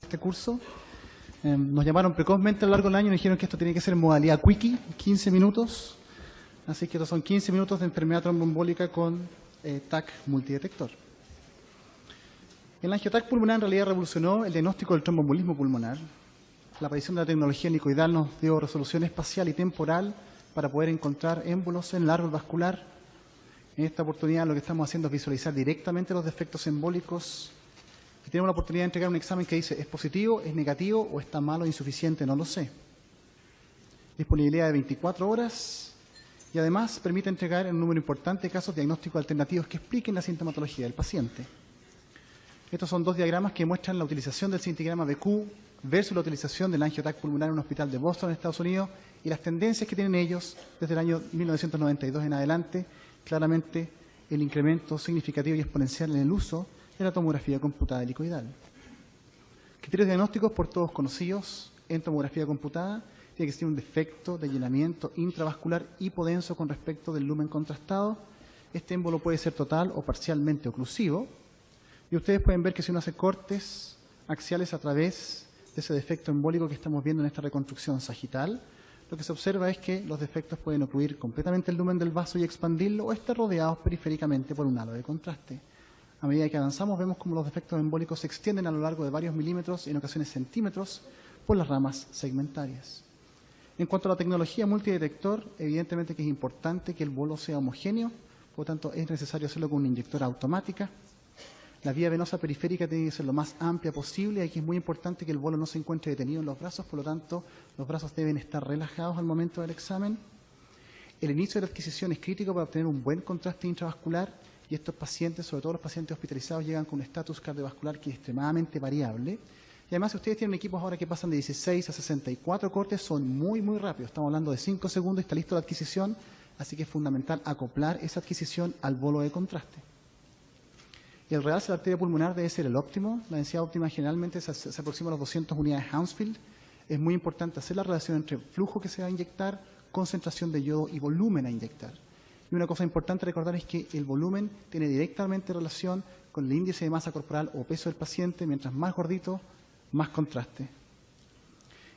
este curso. Nos llamaron precozmente a lo largo del año y nos dijeron que esto tiene que ser en modalidad quickie, 15 minutos. Así que estos son 15 minutos de enfermedad tromboembólica con TAC multidetector. El angioTAC pulmonar en realidad revolucionó el diagnóstico del tromboembolismo pulmonar. La aparición de la tecnología helicoidal nos dio resolución espacial y temporal para poder encontrar émbolos en el árbol vascular. En esta oportunidad lo que estamos haciendo es visualizar directamente los defectos embólicos y tenemos la oportunidad de entregar un examen que dice ¿es positivo, es negativo o está malo o insuficiente? No lo sé. Disponibilidad de 24 horas y además permite entregar un número importante de casos diagnósticos alternativos que expliquen la sintomatología del paciente. Estos son dos diagramas que muestran la utilización del scintigrama BQ versus la utilización del angioTAC pulmonar en un hospital de Boston, en Estados Unidos, y las tendencias que tienen ellos desde el año 1992 en adelante. Claramente el incremento significativo y exponencial en el uso de la tomografía computada helicoidal. Criterios diagnósticos por todos conocidos en tomografía computada: tiene que existir un defecto de llenamiento intravascular hipodenso con respecto del lumen contrastado. Este émbolo puede ser total o parcialmente oclusivo. Y ustedes pueden ver que si uno hace cortes axiales a través de ese defecto embólico que estamos viendo en esta reconstrucción sagital, lo que se observa es que los defectos pueden ocluir completamente el lumen del vaso y expandirlo o estar rodeados periféricamente por un halo de contraste. A medida que avanzamos vemos cómo los defectos embólicos se extienden a lo largo de varios milímetros y en ocasiones centímetros por las ramas segmentarias. En cuanto a la tecnología multidetector, evidentemente que es importante que el bolo sea homogéneo, por lo tanto es necesario hacerlo con una inyectora automática. La vía venosa periférica tiene que ser lo más amplia posible. Aquí es muy importante que el bolo no se encuentre detenido en los brazos, por lo tanto los brazos deben estar relajados al momento del examen. El inicio de la adquisición es crítico para obtener un buen contraste intravascular y estos pacientes, sobre todo los pacientes hospitalizados, llegan con un estatus cardiovascular que es extremadamente variable. Y además, si ustedes tienen equipos ahora que pasan de 16 a 64 cortes, son muy rápidos. Estamos hablando de 5 segundos y está listo la adquisición, así que es fundamental acoplar esa adquisición al bolo de contraste. Y el realce de la arteria pulmonar debe ser el óptimo. La densidad óptima generalmente se aproxima a los 200 unidades Hounsfield. Es muy importante hacer la relación entre flujo que se va a inyectar, concentración de yodo y volumen a inyectar. Y una cosa importante a recordar es que el volumen tiene directamente relación con el índice de masa corporal o peso del paciente. Mientras más gordito, más contraste.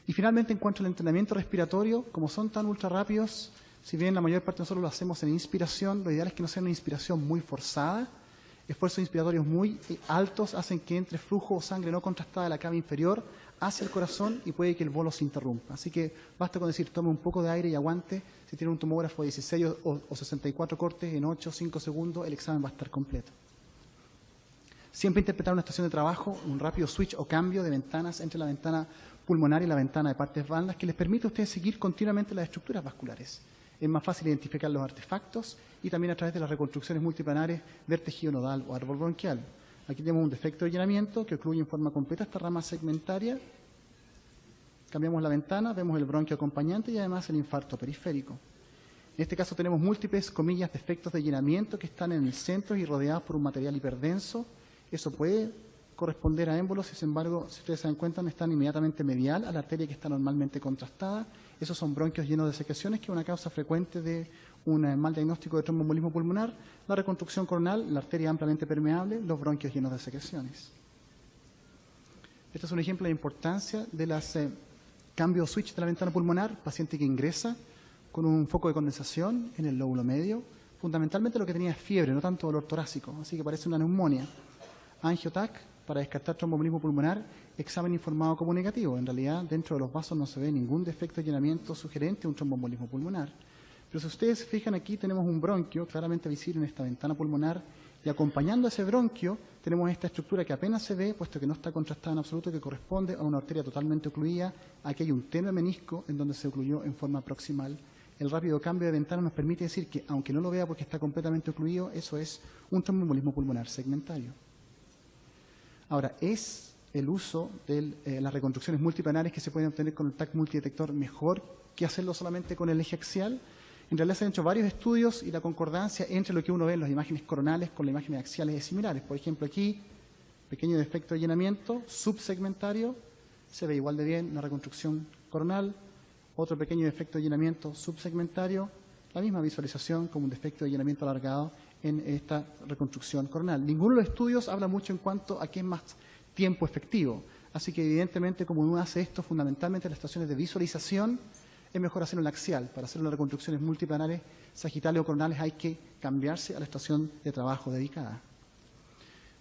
Y finalmente, en cuanto al entrenamiento respiratorio, como son tan ultra rápidos, si bien la mayor parte de nosotros lo hacemos en inspiración, lo ideal es que no sea una inspiración muy forzada. Esfuerzos inspiratorios muy altos hacen que entre flujo o sangre no contrastada de la cava inferior hacia el corazón y puede que el bolo se interrumpa. Así que basta con decir, tome un poco de aire y aguante. Si tiene un tomógrafo de 16 o 64 cortes en 8 o 5 segundos, el examen va a estar completo. Siempre interpretar una estación de trabajo, un rápido switch o cambio de ventanas entre la ventana pulmonar y la ventana de partes blandas que les permite a ustedes seguir continuamente las estructuras vasculares. Es más fácil identificar los artefactos y también a través de las reconstrucciones multiplanares ver tejido nodal o árbol bronquial. Aquí tenemos un defecto de llenamiento que ocluye en forma completa esta rama segmentaria. Cambiamos la ventana, vemos el bronquio acompañante y además el infarto periférico. En este caso tenemos múltiples, comillas, defectos de llenamiento que están en el centro y rodeados por un material hiperdenso. Eso puede corresponder a émbolos, sin embargo, si ustedes se dan cuenta, están inmediatamente medial a la arteria que está normalmente contrastada. Esos son bronquios llenos de secreciones, que es una causa frecuente de un mal diagnóstico de tromboembolismo pulmonar. La reconstrucción coronal, la arteria ampliamente permeable, los bronquios llenos de secreciones. Este es un ejemplo de importancia de los cambios switch de la ventana pulmonar. Paciente que ingresa con un foco de condensación en el lóbulo medio. Fundamentalmente lo que tenía es fiebre, no tanto dolor torácico, así que parece una neumonía. Angiotac para descartar tromboembolismo pulmonar, examen informado como negativo. En realidad, dentro de los vasos no se ve ningún defecto de llenamiento sugerente a un tromboembolismo pulmonar. Pero si ustedes se fijan aquí, tenemos un bronquio claramente visible en esta ventana pulmonar y acompañando a ese bronquio tenemos esta estructura que apenas se ve, puesto que no está contrastada en absoluto, que corresponde a una arteria totalmente ocluida. Aquí hay un tenue menisco en donde se ocluyó en forma proximal. El rápido cambio de ventana nos permite decir que, aunque no lo vea porque está completamente ocluido, eso es un tromboembolismo pulmonar segmentario. Ahora, ¿es el uso de las reconstrucciones multiplanares que se pueden obtener con el TAC multidetector mejor que hacerlo solamente con el eje axial? En realidad se han hecho varios estudios y la concordancia entre lo que uno ve en las imágenes coronales con las imágenes axiales es similares. Por ejemplo, aquí, pequeño defecto de llenamiento subsegmentario, se ve igual de bien la reconstrucción coronal. Otro pequeño defecto de llenamiento subsegmentario, la misma visualización como un defecto de llenamiento alargado en esta reconstrucción coronal. Ninguno de los estudios habla mucho en cuanto a qué es más tiempo efectivo. Así que evidentemente, como uno hace esto fundamentalmente en las estaciones de visualización, es mejor hacerlo en axial. Para hacer las reconstrucciones multiplanares, sagitales o coronales, hay que cambiarse a la estación de trabajo dedicada.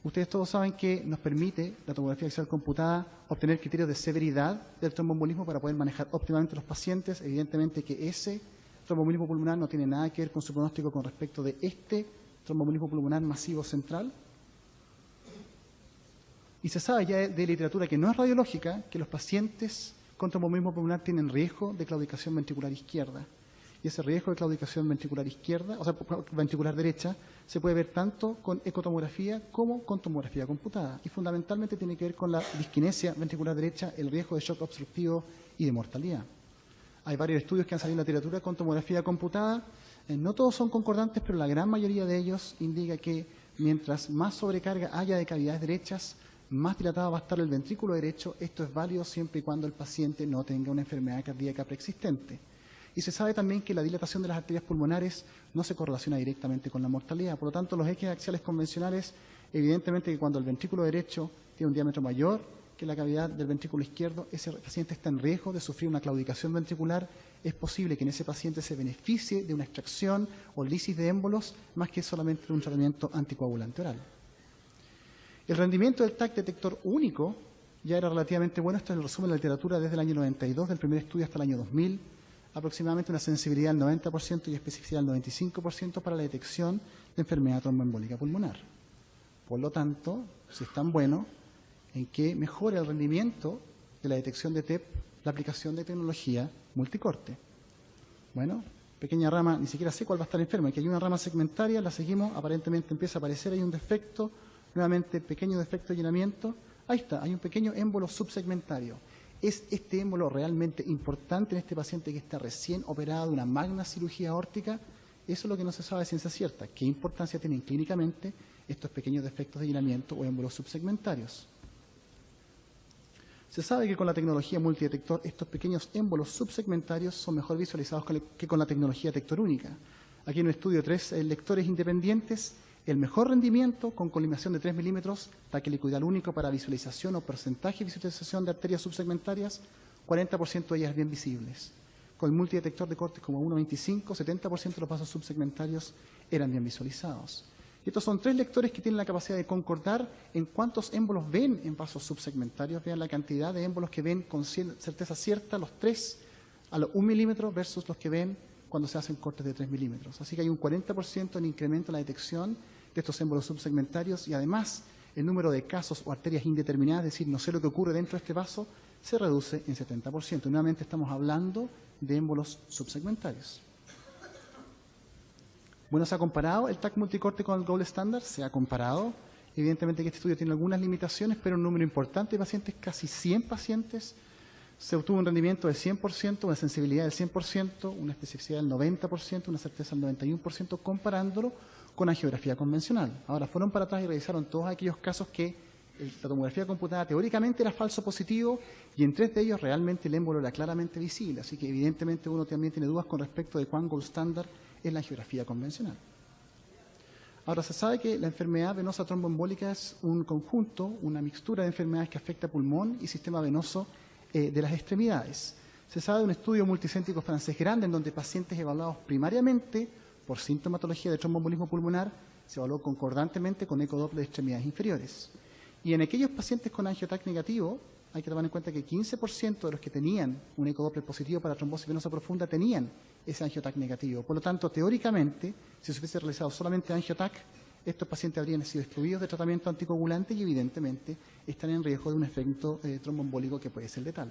Ustedes todos saben que nos permite la tomografía axial computada obtener criterios de severidad del tromboembolismo para poder manejar óptimamente los pacientes. Evidentemente que ese tromboembolismo pulmonar no tiene nada que ver con su pronóstico con respecto de este tromboembolismo pulmonar masivo central. Y se sabe ya de literatura que no es radiológica que los pacientes con tromboembolismo pulmonar tienen riesgo de claudicación ventricular izquierda. Y ese riesgo de claudicación ventricular izquierda, o sea, ventricular derecha, se puede ver tanto con ecotomografía como con tomografía computada. Y fundamentalmente tiene que ver con la disquinesia ventricular derecha, el riesgo de shock obstructivo y de mortalidad. Hay varios estudios que han salido en la literatura con tomografía computada. No todos son concordantes, pero la gran mayoría de ellos indica que mientras más sobrecarga haya de cavidades derechas, más dilatado va a estar el ventrículo derecho. Esto es válido siempre y cuando el paciente no tenga una enfermedad cardíaca preexistente. Y se sabe también que la dilatación de las arterias pulmonares no se correlaciona directamente con la mortalidad. Por lo tanto, los ejes axiales convencionales, evidentemente que cuando el ventrículo derecho tiene un diámetro mayor que la cavidad del ventrículo izquierdo, ese paciente está en riesgo de sufrir una claudicación ventricular. Es posible que en ese paciente se beneficie de una extracción o lisis de émbolos más que solamente de un tratamiento anticoagulante oral. El rendimiento del TAC detector único ya era relativamente bueno. Esto es el resumen de la literatura desde el año 92, del primer estudio hasta el año 2000. Aproximadamente una sensibilidad del 90% y especificidad del 95% para la detección de enfermedad tromboembólica pulmonar. Por lo tanto, si es tan bueno, ¿en qué mejora el rendimiento de la detección de TEP la aplicación de tecnología multicorte? Bueno, pequeña rama, ni siquiera sé cuál va a estar enferma. Aquí hay una rama segmentaria, la seguimos, aparentemente empieza a aparecer ahí un defecto, nuevamente pequeño defecto de llenamiento. Ahí está, hay un pequeño émbolo subsegmentario. ¿Es este émbolo realmente importante en este paciente que está recién operado de una magna cirugía aórtica? Eso es lo que no se sabe de ciencia cierta. ¿Qué importancia tienen clínicamente estos pequeños defectos de llenamiento o émbolos subsegmentarios? Se sabe que con la tecnología multidetector estos pequeños émbolos subsegmentarios son mejor visualizados que con la tecnología detector única. Aquí en un estudio de 3 lectores independientes, el mejor rendimiento con colimación de 3 milímetros, taque helicoidal único para visualización o porcentaje de visualización de arterias subsegmentarias, 40% de ellas bien visibles. Con el multidetector de cortes como 1.25, 70% de los vasos subsegmentarios eran bien visualizados. Y estos son 3 lectores que tienen la capacidad de concordar en cuántos émbolos ven en vasos subsegmentarios. Vean la cantidad de émbolos que ven con certeza cierta, los 3 a los 1 milímetro versus los que ven cuando se hacen cortes de 3 milímetros. Así que hay un 40% en incremento en la detección de estos émbolos subsegmentarios y además el número de casos o arterias indeterminadas, es decir, no sé lo que ocurre dentro de este vaso, se reduce en 70%. Nuevamente estamos hablando de émbolos subsegmentarios. Bueno, se ha comparado el TAC multicorte con el gold standard, se ha comparado. Evidentemente que este estudio tiene algunas limitaciones, pero un número importante de pacientes, casi 100 pacientes, se obtuvo un rendimiento del 100%, una sensibilidad del 100%, una especificidad del 90%, una certeza del 91%, comparándolo con angiografía convencional. Ahora, fueron para atrás y revisaron todos aquellos casos que la tomografía computada teóricamente era falso positivo y en 3 de ellos realmente el émbolo era claramente visible. Así que evidentemente uno también tiene dudas con respecto de cuán gold standard es la angiografía convencional. Ahora, se sabe que la enfermedad venosa tromboembólica es un conjunto, una mixtura de enfermedades que afecta pulmón y sistema venoso de las extremidades. Se sabe de un estudio multicéntrico francés grande en donde pacientes evaluados primariamente por sintomatología de tromboembolismo pulmonar se evaluó concordantemente con ecodoppler de extremidades inferiores. Y en aquellos pacientes con angioTAC negativo, hay que tomar en cuenta que 15% de los que tenían un ecodoppler positivo para trombosis venosa profunda tenían ese angioTAC negativo. Por lo tanto, teóricamente, si se hubiese realizado solamente angioTAC, estos pacientes habrían sido excluidos de tratamiento anticoagulante y evidentemente están en riesgo de un efecto tromboembólico que puede ser letal.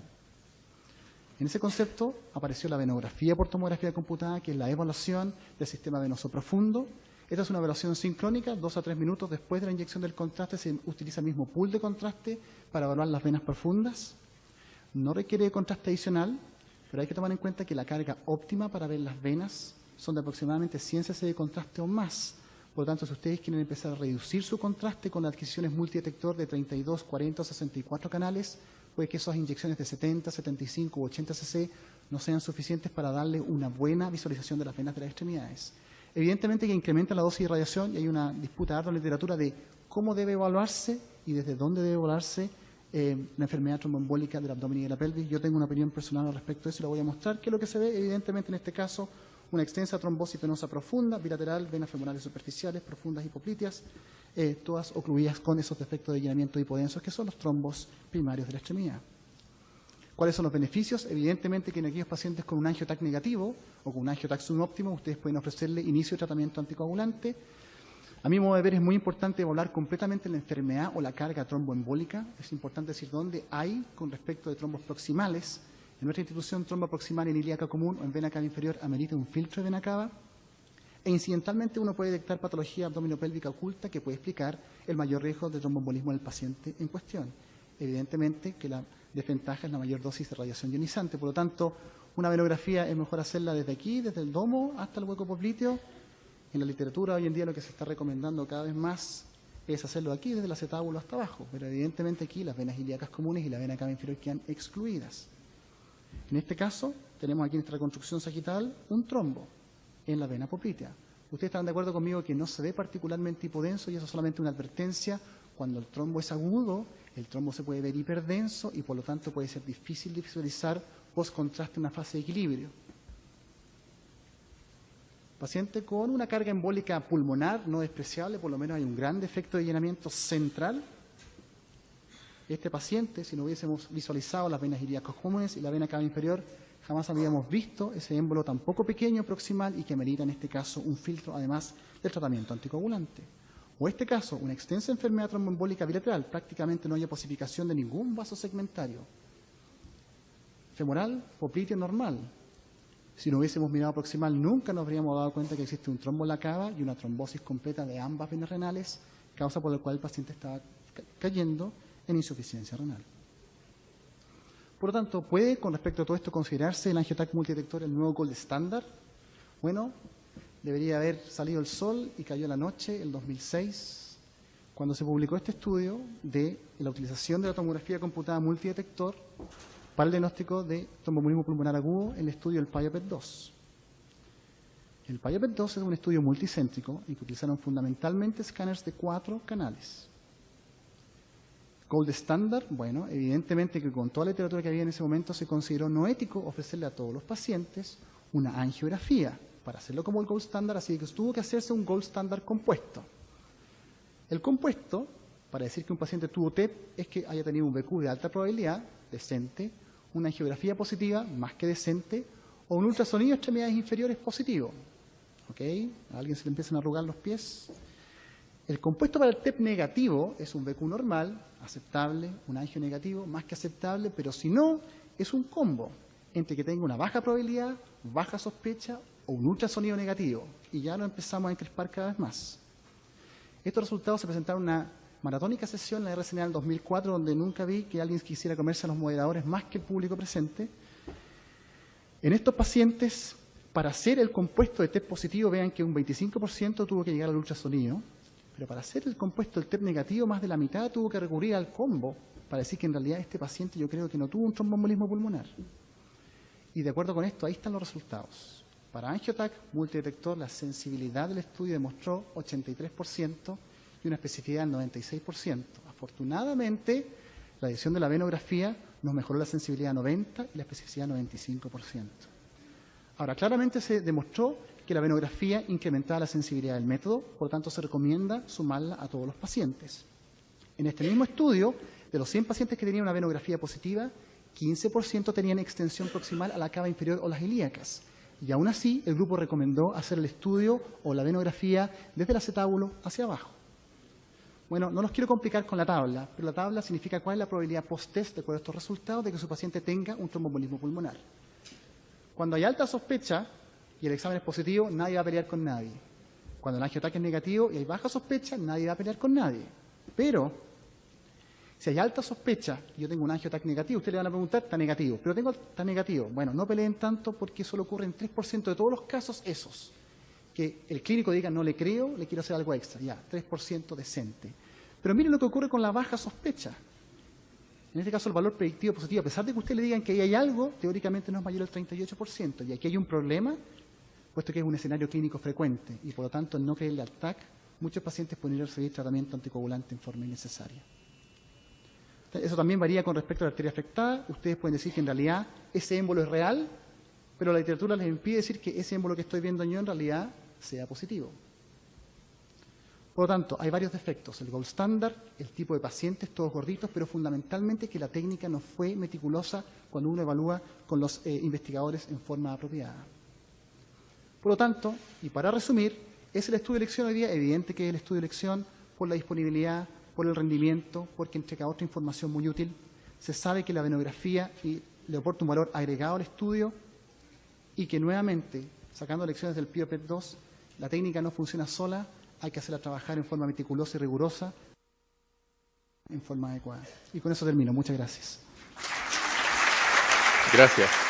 En ese concepto apareció la venografía por tomografía computada, que es la evaluación del sistema venoso profundo. Esta es una evaluación sincrónica, 2 a 3 minutos después de la inyección del contraste se utiliza el mismo pool de contraste para evaluar las venas profundas. No requiere contraste adicional, pero hay que tomar en cuenta que la carga óptima para ver las venas son de aproximadamente 100 cc de contraste o más. Por lo tanto, si ustedes quieren empezar a reducir su contraste con adquisiciones multidetector de 32, 40 o 64 canales, puede que esas inyecciones de 70, 75 u 80 cc no sean suficientes para darle una buena visualización de las venas de las extremidades. Evidentemente que incrementa la dosis de radiación y hay una disputa ardua en la literatura de cómo debe evaluarse y desde dónde debe evaluarse la enfermedad tromboembólica del abdomen y de la pelvis. Yo tengo una opinión personal al respecto de eso y la voy a mostrar. ¿Qué es lo que se ve? Evidentemente, en este caso, una extensa trombosis venosa profunda, bilateral, venas femorales superficiales, profundas hipoplíteas, todas ocluidas con esos defectos de llenamiento hipodensos, que son los trombos primarios de la extremidad. ¿Cuáles son los beneficios? Evidentemente que en aquellos pacientes con un angio-TAC negativo o con un angio-TAC subóptimo, ustedes pueden ofrecerle inicio de tratamiento anticoagulante. A mi modo de ver es muy importante evaluar completamente la enfermedad o la carga tromboembólica. Es importante decir dónde hay con respecto de trombos proximales. En nuestra institución, trombo proximal en ilíaca común o en vena cava inferior amerita un filtro de vena cava. E incidentalmente uno puede detectar patología abdominopélvica oculta que puede explicar el mayor riesgo de tromboembolismo del paciente en cuestión. Evidentemente que la desventaja es la mayor dosis de radiación ionizante. Por lo tanto, una venografía es mejor hacerla desde aquí, desde el domo hasta el hueco popliteo. En la literatura hoy en día lo que se está recomendando cada vez más es hacerlo aquí, desde el acetábulo hasta abajo. Pero evidentemente aquí las venas ilíacas comunes y la vena cava inferior quedan excluidas. En este caso, tenemos aquí en esta reconstrucción sagital un trombo en la vena poplitea. Ustedes están de acuerdo conmigo que no se ve particularmente hipodenso y eso es solamente una advertencia. Cuando el trombo es agudo, el trombo se puede ver hiperdenso y por lo tanto puede ser difícil de visualizar post-contraste en una fase de equilibrio. Paciente con una carga embólica pulmonar no despreciable, por lo menos hay un gran defecto de llenamiento central. Este paciente, si no hubiésemos visualizado las venas ilíacas comunes y la vena cava inferior, jamás habíamos visto ese émbolo tan poco pequeño proximal y que merita en este caso un filtro, además del tratamiento anticoagulante. O este caso, una extensa enfermedad tromboembólica bilateral, prácticamente no hay posificación de ningún vaso segmentario. Femoral, popliteo normal. Si no hubiésemos mirado proximal, nunca nos habríamos dado cuenta que existe un trombo en la cava y una trombosis completa de ambas venas renales, causa por la cual el paciente estaba cayendo en insuficiencia renal. Por lo tanto, ¿puede con respecto a todo esto considerarse el angio-TAC multidetector el nuevo gold estándar? Bueno, debería haber salido el sol y cayó la noche, el 2006, cuando se publicó este estudio de la utilización de la tomografía computada multidetector para el diagnóstico de tromboembolismo pulmonar agudo, el estudio del PIOPET-2. El PIOPET-2 es un estudio multicéntrico en que utilizaron fundamentalmente escáneres de 4 canales. Gold Standard, bueno, evidentemente que con toda la literatura que había en ese momento se consideró no ético ofrecerle a todos los pacientes una angiografía para hacerlo como el Gold Standard, así que tuvo que hacerse un Gold Standard compuesto. El compuesto, para decir que un paciente tuvo TEP, es que haya tenido un BQ de alta probabilidad, decente, una angiografía positiva, más que decente, o un ultrasonido de extremidades inferiores positivo. ¿Ok? ¿A alguien se le empiezan a arrugar los pies? El compuesto para el TEP negativo es un BQ normal, aceptable, un angio negativo, más que aceptable, pero si no, es un combo entre que tenga una baja probabilidad, baja sospecha o un ultrasonido negativo. Y ya lo empezamos a encrespar cada vez más. Estos resultados se presentaron en una maratónica sesión en la RCNA del 2004, donde nunca vi que alguien quisiera comerse a los moderadores más que el público presente. En estos pacientes, para hacer el compuesto de TEP positivo, vean que un 25% tuvo que llegar al ultrasonido, pero para hacer el compuesto del TEP negativo, más de la mitad tuvo que recurrir al combo para decir que en realidad este paciente yo creo que no tuvo un tromboembolismo pulmonar. Y de acuerdo con esto, ahí están los resultados. Para angio-TAC multidetector, la sensibilidad del estudio demostró 83% y una especificidad del 96%. Afortunadamente, la edición de la venografía nos mejoró la sensibilidad a 90% y la especificidad a 95%. Ahora, claramente se demostró que la venografía incrementaba la sensibilidad del método, por lo tanto se recomienda sumarla a todos los pacientes. En este mismo estudio, de los 100 pacientes que tenían una venografía positiva, 15% tenían extensión proximal a la cava inferior o las ilíacas. Y aún así, el grupo recomendó hacer el estudio o la venografía desde el acetábulo hacia abajo. Bueno, no los quiero complicar con la tabla, pero la tabla significa cuál es la probabilidad post-test, de acuerdo a estos resultados, de que su paciente tenga un tromboembolismo pulmonar. Cuando hay alta sospecha y el examen es positivo, nadie va a pelear con nadie. Cuando el angio-TAC es negativo y hay baja sospecha, nadie va a pelear con nadie. Pero, si hay alta sospecha y yo tengo un angio-TAC negativo, ustedes le van a preguntar, está negativo, pero está negativo. Bueno, no peleen tanto porque solo ocurre en 3% de todos los casos esos. Que el clínico diga, no le creo, le quiero hacer algo extra. Ya, 3% decente. Pero miren lo que ocurre con la baja sospecha. En este caso, el valor predictivo positivo, a pesar de que ustedes le digan que ahí hay algo, teóricamente no es mayor al 38%. Y aquí hay un problema, puesto que es un escenario clínico frecuente. Y por lo tanto, al no creerle al TAC, muchos pacientes pueden ir a recibir tratamiento anticoagulante en forma innecesaria. Eso también varía con respecto a la arteria afectada. Ustedes pueden decir que en realidad ese émbolo es real, pero la literatura les impide decir que ese émbolo que estoy viendo yo en realidad sea positivo. Por lo tanto, hay varios defectos. El gold standard, el tipo de pacientes, todos gorditos, pero fundamentalmente que la técnica no fue meticulosa cuando uno evalúa con los investigadores en forma apropiada. Por lo tanto, y para resumir, ¿es el estudio de elección hoy día? Evidente que es el estudio de elección por la disponibilidad, por el rendimiento, porque entrega otra información muy útil. Se sabe que la venografía le aporta un valor agregado al estudio y que nuevamente, sacando lecciones del PIO-PET2, la técnica no funciona sola, hay que hacerla trabajar en forma meticulosa y rigurosa, en forma adecuada. Y con eso termino. Muchas gracias. Gracias.